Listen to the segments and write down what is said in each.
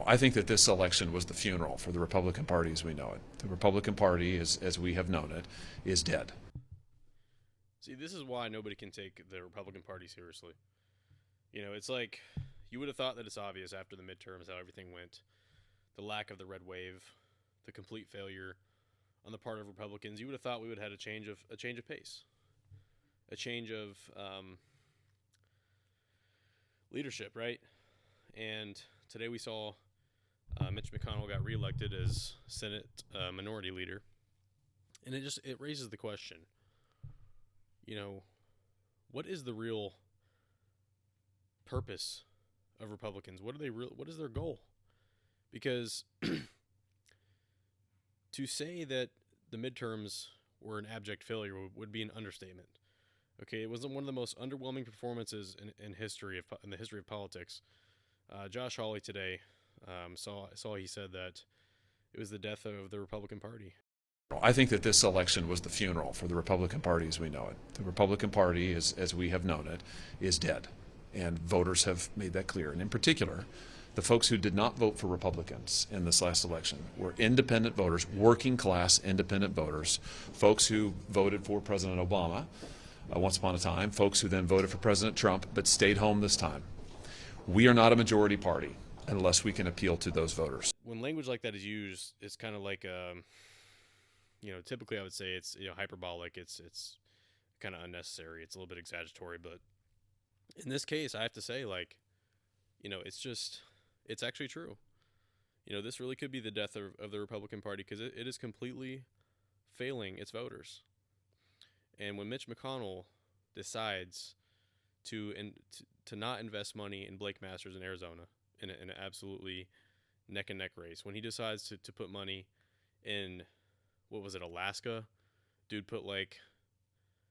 I think that this election was the funeral for the Republican Party as we know it. The Republican Party, as we have known it, is dead. See, this is why nobody can take the Republican Party seriously. It's like you would have thought that it's obvious after the midterms how everything went. The lack of the red wave, the complete failure on the part of Republicans. You would have thought we would have had a change of pace, a change of leadership, right? And today we saw Mitch McConnell got reelected as Senate Minority Leader, and it raises the question. What is the real purpose of Republicans? What is their goal? Because to say that the midterms were an abject failure would be an understatement. Okay, it was one of the most underwhelming performances in the history of politics. Josh Hawley today saw he said that it was the death of the Republican Party. I think that this election was the funeral for the Republican Party as we know it. The Republican Party, as we have known it, is dead. And voters have made that clear. And in particular, the folks who did not vote for Republicans in this last election were independent voters, working class independent voters, folks who voted for President Obama once upon a time, folks who then voted for President Trump but stayed home this time. We are not a majority party unless we can appeal to those voters. When language like that is used, it's kind of like typically I would say it's hyperbolic. It's kind of unnecessary. It's a little bit exaggeratory, but in this case, I have to say, it's actually true. This really could be the death of the Republican Party because it is completely failing its voters. And when Mitch McConnell decides to not invest money in Blake Masters in Arizona in an absolutely neck and neck race, when he decides to put money in, what was it, Alaska? Dude put like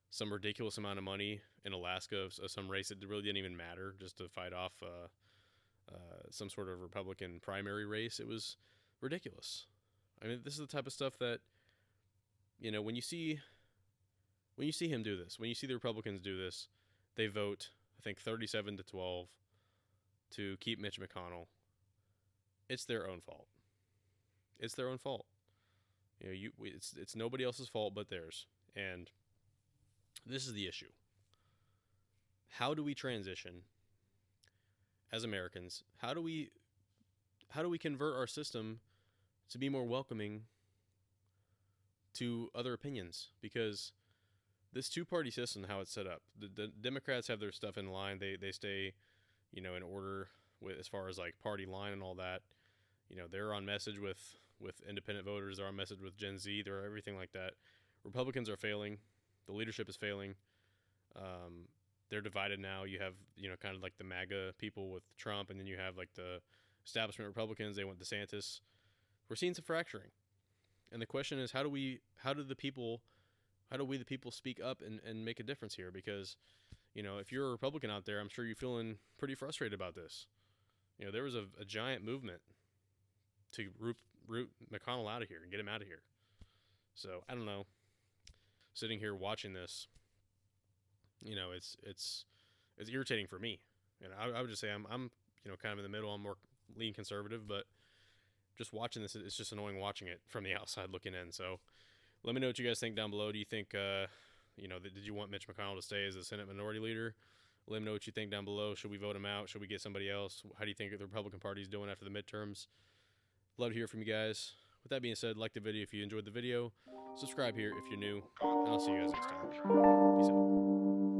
some ridiculous amount of money in Alaska of some race that really didn't even matter, just to fight off some sort of Republican primary race. It was ridiculous. I mean, this is the type of stuff that, when you see him do this, when you see the Republicans do this, they vote, I think, 37-12 to keep Mitch McConnell. It's their own fault. It's their own fault. It's nobody else's fault but theirs. And this is the issue. How do we transition as Americans? How do we convert our system to be more welcoming to other opinions? Because this two-party system, how it's set up, the Democrats have their stuff in line. They stay, in order with as far as like party line and all that. They're on message with independent voters. They're on message with Gen Z. They're everything like that. Republicans are failing. The leadership is failing. They're divided now. You have, kind of like the MAGA people with Trump, and then you have like the establishment Republicans. They want DeSantis. We're seeing some fracturing. And the question is, how do we the people speak up and make a difference here? Because, if you're a Republican out there, I'm sure you're feeling pretty frustrated about this. There was a giant movement to root McConnell out of here and get him out of here. So I don't know. Sitting here watching this, it's irritating for me. And I would just say I'm kind of in the middle. I'm more lean conservative, but just watching this, it's just annoying watching it from the outside looking in. So let me know what you guys think down below. Do you think, did you want Mitch McConnell to stay as the Senate Minority Leader? Let me know what you think down below. Should we vote him out? Should we get somebody else? How do you think the Republican Party is doing after the midterms? Love to hear from you guys. With that being said, like the video if you enjoyed the video. Subscribe here if you're new. And I'll see you guys next time. Peace out.